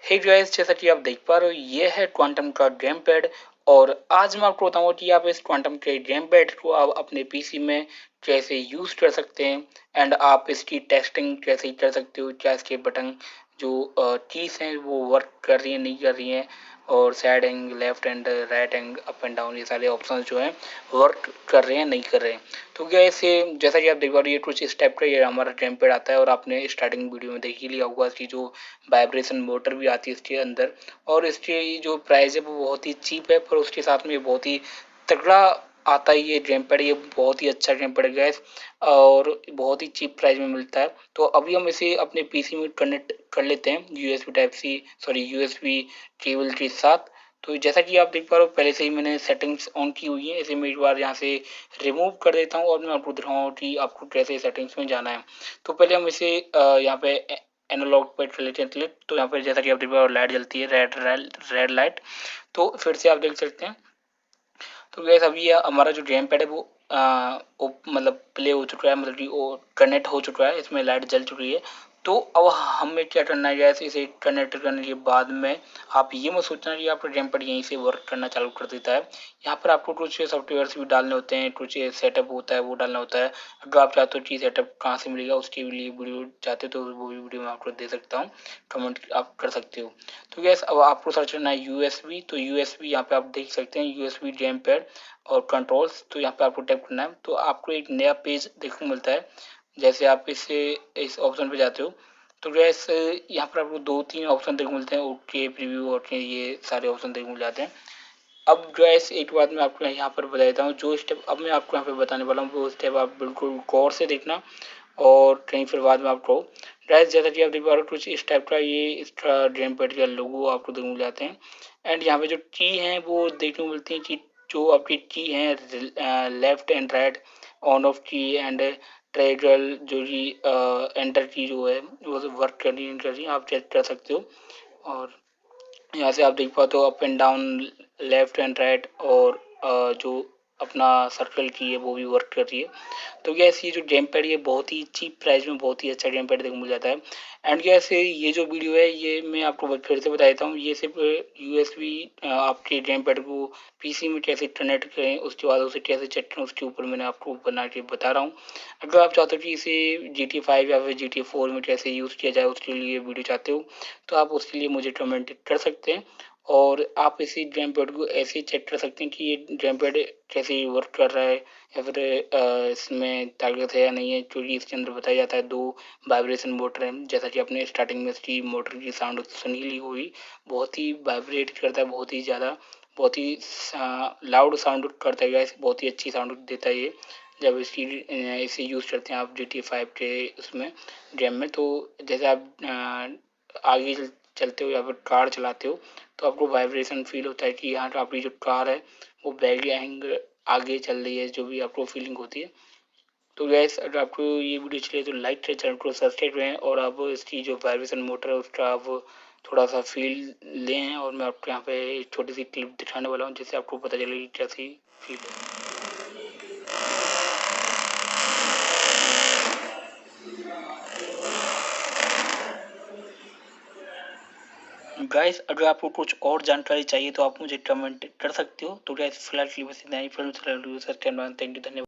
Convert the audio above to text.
Hey guys, जैसा कि आप देख पा रहे हो ये है क्वांटम का गेम पैड। और आज मैं आपको बताऊंगा कि आप इस क्वांटम के गेम पैड को आप अपने पीसी में कैसे यूज कर सकते हैं एंड आप इसकी टेस्टिंग कैसे कर सकते हो। क्या इसके बटन जो कीज हैं वो वर्क कर रही है नहीं कर रही हैं, और side and left and right and up and down ये सारे ऑप्शंस जो हैं वर्क कर रहे हैं नहीं कर रहे हैं। तो क्या इसे जैसा कि आप देख पा रहे हो ये कुछ इस टाइप का ये हमारा गेम पैड आता है, और आपने स्टार्टिंग वीडियो में देख ही लिया होगा कि जो वाइब्रेशन मोटर भी आती है इसके अंदर। और इसके जो प्राइस है वो बहुत ही चीप है, पर उसके साथ में बहुत ही तगड़ा आता है ये गेम पैड। ये बहुत ही अच्छा गेम पैड है गैस, और बहुत ही चीप प्राइस में मिलता है। तो अभी हम इसे अपने पीसी में कनेक्ट कर लेते हैं USB type C sorry USB cable के साथ। तो जैसा कि आप देख पा रहे हो पहले से ही मैंने सेटिंग्स ऑन की हुई है, इसे मैं एक बार यहाँ से रिमूव कर देता हूँ और मैं आपको दिखाऊंगा कि आपको कैसे सेटिंग्स में जाना है। तो पहले हम इसे यहाँ पे एनालॉग पे कर लेते हैं क्लिक। तो यहाँ पर जैसा कि आप देख पा रहे हो लाइट जलती है, रेड लाइट। तो फिर से आप देख सकते हैं। तो गैस अभी ये हमारा जो गेम पैड है वो मतलब प्ले हो चुका है, मतलब कि वो कनेक्ट हो चुका है, इसमें लाइट जल चुकी है। तो अब हमें क्या करना है गैस, इसे कनेक्ट करने के बाद में आप ये मत सोचना कि आपका गेम पैड यहीं से वर्क करना चालू कर देता है। यहाँ पर आपको कुछ सॉफ्टवेयर भी डालने होते हैं, कुछ सेटअप होता है वो डालना होता है। अगर आप चाहते हो कि सेटअप कहाँ से मिलेगा उसके लिए वीडियो चाहते हो तो वो भी वीडियो मैं आपको दे सकता हूँ, कमेंट आप कर सकते हो। तो गैस अब आपको सर्च करना है यूएसबी। तो यूएसबी यहाँ पे आप देख सकते हैं यूएसबी गेम पैड और कंट्रोल्स। तो यहाँ पे आपको टैप करना है तो आपको एक नया पेज देखने को मिलता है। जैसे आप इस ऑप्शन पे जाते हो तो गैस यहाँ पर आपको दो तीन ऑप्शन देखने को मिलते हैं, ओके प्रीव्यू और ये सारे ऑप्शन देखने को मिल जाते हैं। अब गैस एक बात मैं आपको यहाँ पर बता देता हूँ, जो स्टेप अब मैं आपको यहाँ पे बताने वाला हूँ वो स्टेप आप बिल्कुल गौर से देखना, और कहीं फिर बाद में आपको गैस जैसा कि आप देख पा रहे हो कुछ इस टाइप का ये इसका गेम पैड का लोगो आपको देखने को मिल जाते हैं। एंड यहाँ पे जो की हैं वो देखने को मिलती है कि जो आपकी की हैं left and right on off की एंड ट्रायंगल जो कि एंटर की जो है वो वर्क कर रही है नहीं कर रही है, आप चेक कर सकते हो। और यहाँ से आप देख पाते हो up and down left and right, और जो अपना सर्कल की है वो भी वर्क कर रही है। तो गैस ये जो गेम पैड ये बहुत ही चीप प्राइस में बहुत ही अच्छा गेम पैड देखने को मिल जाता है। एंड गैस ये जो वीडियो है ये मैं आपको फिर से बता देता हूँ, ये सिर्फ यूएसबी आपके गेम पैड को पीसी में कैसे कनेक्ट करें उसके बाद उसे कैसे चेक करें उसके ऊपर मैंने आपको बना के बता रहा हूँ। अगर आप चाहते हो कि इसे GT5 या फिर GT4 में कैसे यूज़ किया जाए उसके लिए वीडियो चाहते हो तो आप उसके लिए मुझे कमेंट कर सकते हैं। और आप इसी गेम पैड को ऐसे ही चेक कर सकते हैं कि ये गेम पैड कैसे वर्क कर रहा है या फिर इसमें ताकत है या नहीं है, क्योंकि इसके अंदर बताया जाता है दो वाइब्रेशन मोटर है। जैसा कि आपने स्टार्टिंग में इसकी मोटर की साउंड सुनी ली हुई, बहुत ही वाइब्रेट करता है, बहुत ही ज़्यादा, बहुत ही लाउड साउंड करता है guys, बहुत ही अच्छी साउंड देता है ये जब इसकी इसे यूज़ करते हैं आप GT5 के उसमें गेम में। तो जैसे आप आगे चलते हो या फिर कार चलाते हो तो आपको वाइब्रेशन फील होता है कि यहाँ आपकी जो कार है वो बैग आगे चल रही है, जो भी आपको फीलिंग होती है। तो गैस अगर आपको ये वीडियो अच्छी लगे तो लाइक करें, चैनल को सब्सक्राइब करें, और आप इसकी जो वाइब्रेशन मोटर है उसका आप थोड़ा सा फील लें। और मैं आपको यहाँ पे एक छोटी सी क्लिप दिखाने वाला हूँ जिससे आपको पता चलेगी कैसी फील है। गाइस अगर आपको कुछ और जानकारी चाहिए तो आप मुझे कमेंट कर सकते हो। तो गाइस फिलहाल के लिए बस इतना ही, फिर थैंक यू धन्यवाद।